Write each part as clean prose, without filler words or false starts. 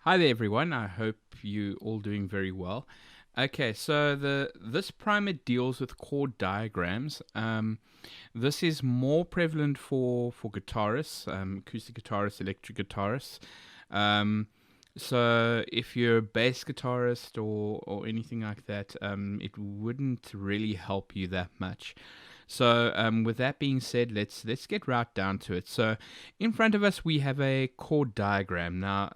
Hi there, everyone. I hope you all doing very well. Okay, so this primer deals with chord diagrams. This is more prevalent for guitarists, acoustic guitarists, electric guitarists. Um, so if you're a bass guitarist or anything like that, it wouldn't really help you that much. So with that being said, let's get right down to it. So in front of us we have a chord diagram. Now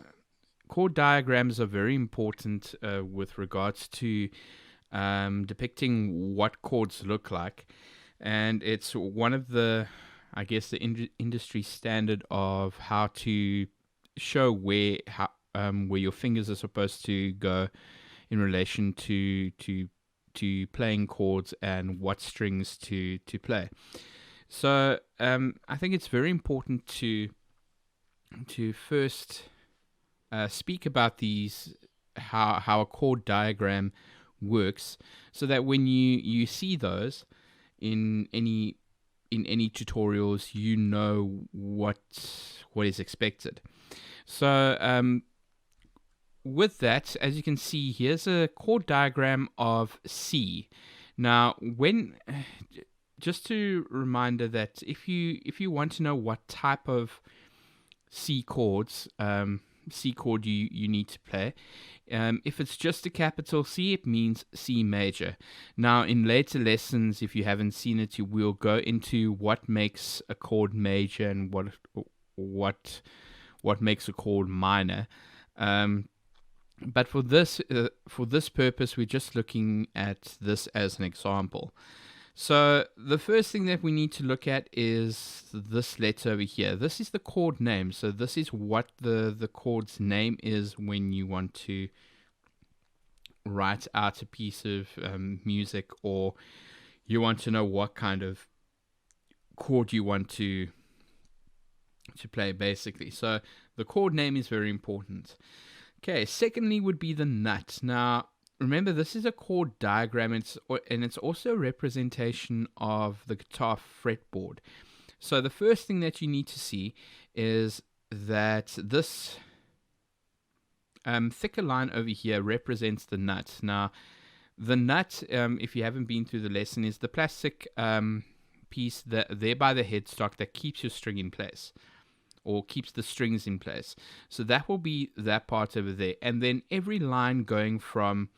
chord diagrams are very important with regards to depicting what chords look like, and it's one of the, I guess, the industry standard of how to show where your fingers are supposed to go in relation to playing chords and what strings to play. So I think it's very important to first speak about these, how a chord diagram works, so that when you see those in any tutorials, you know what is expected. So with that, as you can see, here's a chord diagram of C. Now, when just to reminder that if you want to know what type of C chords C chord you need to play. If it's just a capital C, it means C major. Now, in later lessons, if you haven't seen it, you will go into what makes a chord major and what what makes a chord minor. But for this purpose, we're just looking at this as an example. So the first thing that we need to look at is this letter over here. This is the chord name. So this is what the chord's name is when you want to write out a piece of music, or you want to know what kind of chord you want to play, basically. So the chord name is very important. Okay, secondly would be the nut. Now, remember, this is a chord diagram, and it's also a representation of the guitar fretboard. So the first thing that you need to see is that this thicker line over here represents the nut. Now, the nut, if you haven't been through the lesson, is the plastic piece there by the headstock that keeps your string in place, or keeps the strings in place. So that will be that part over there. And then every line going from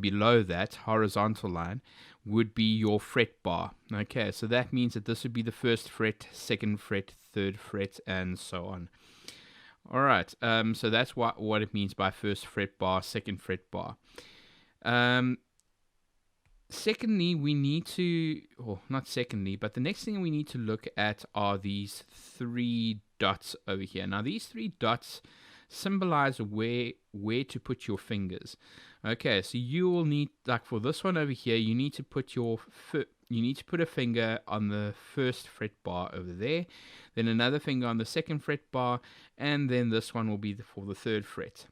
below that horizontal line would be your fret bar. Okay, so that means that this would be the first fret, second fret, third fret, and so on. All right, so that's what it means by first fret bar, second fret bar. Secondly, we need to, or not secondly, but the next thing we need to look at are these three dots over here. Now, these three dots symbolize where to put your fingers. Okay, so you will need, like for this one over here, you need to put a finger on the first fret bar over there, then another finger on the second fret bar, and then this one will be for the third fret.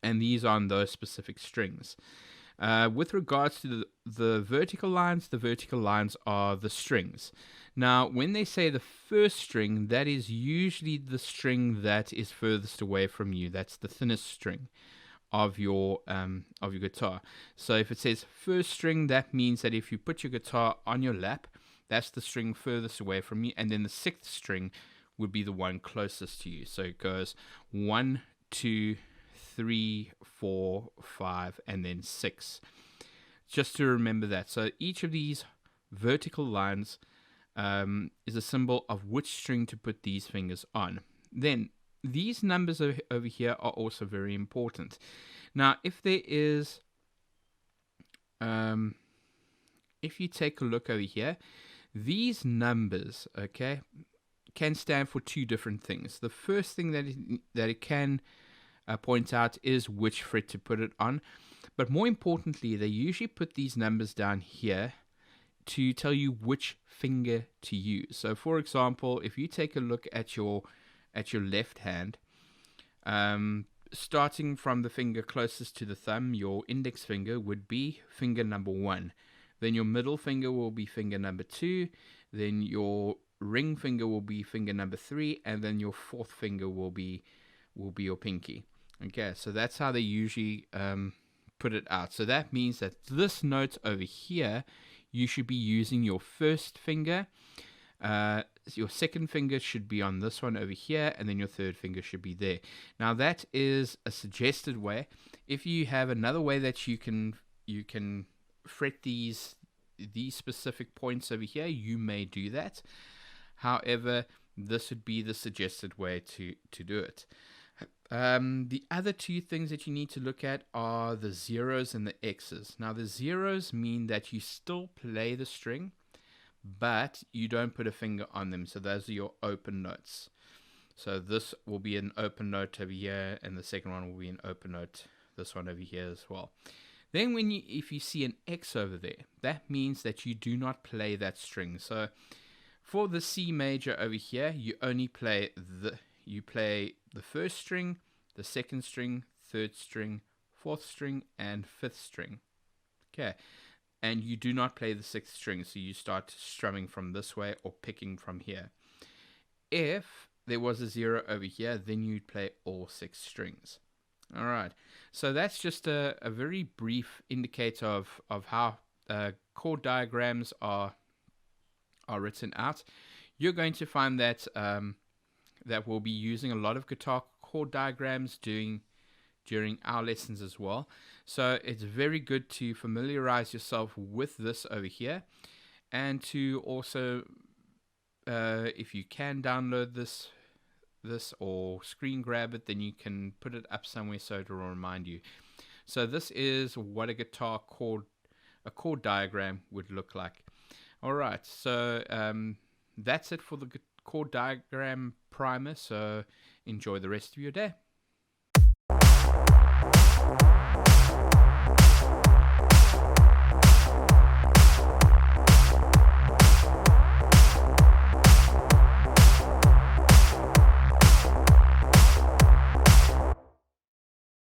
And these are on those specific strings. With regards to the vertical lines are the strings. Now, when they say the first string, that is usually the string that is furthest away from you. That's the thinnest string of your guitar. So if it says first string, that means that if you put your guitar on your lap, that's the string furthest away from you, and then the sixth string would be the one closest to you. So it goes 1, 2, 3, 4, 5, and then 6. Just to remember that. So each of these vertical lines is a symbol of which string to put these fingers on. Then these numbers over here are also very important. Now, if there is, if you take a look over here, these numbers, okay, can stand for two different things. The first thing that it can point out is which fret to put it on. But more importantly, they usually put these numbers down here to tell you which finger to use. So for example, if you take a look at your left hand, starting from the finger closest to the thumb, your index finger would be finger number 1. Then your middle finger will be finger number 2. Then your ring finger will be finger number 3, and then your fourth finger will be your pinky. Okay, so that's how they usually put it out. So that means that this note over here, you should be using your first finger. Your second finger should be on this one over here, and then your third finger should be there. Now that is a suggested way. If you have another way that you can fret these specific points over here, you may do that. However, this would be the suggested way to do it. The other two things that you need to look at are the zeros and the X's. Now, the zeros mean that you still play the string, but you don't put a finger on them. So those are your open notes. So this will be an open note over here, and the second one will be an open note, this one over here as well. Then if you see an X over there, that means that you do not play that string. So for the C major over here, you only play the first string, the second string, third string, fourth string, and fifth string. Okay. And you do not play the sixth string, so you start strumming from this way or picking from here. If there was a 0 over here, then you'd play all 6 strings. All right, so that's just a very brief indicator of how chord diagrams are written out. You're going to find that that we'll be using a lot of guitar chord diagrams during our lessons as well. So it's very good to familiarize yourself with this over here, and to also, if you can download this or screen grab it, then you can put it up somewhere so it will remind you. So this is what a chord diagram would look like. All right, so that's it for the chord diagram primer. So enjoy the rest of your day.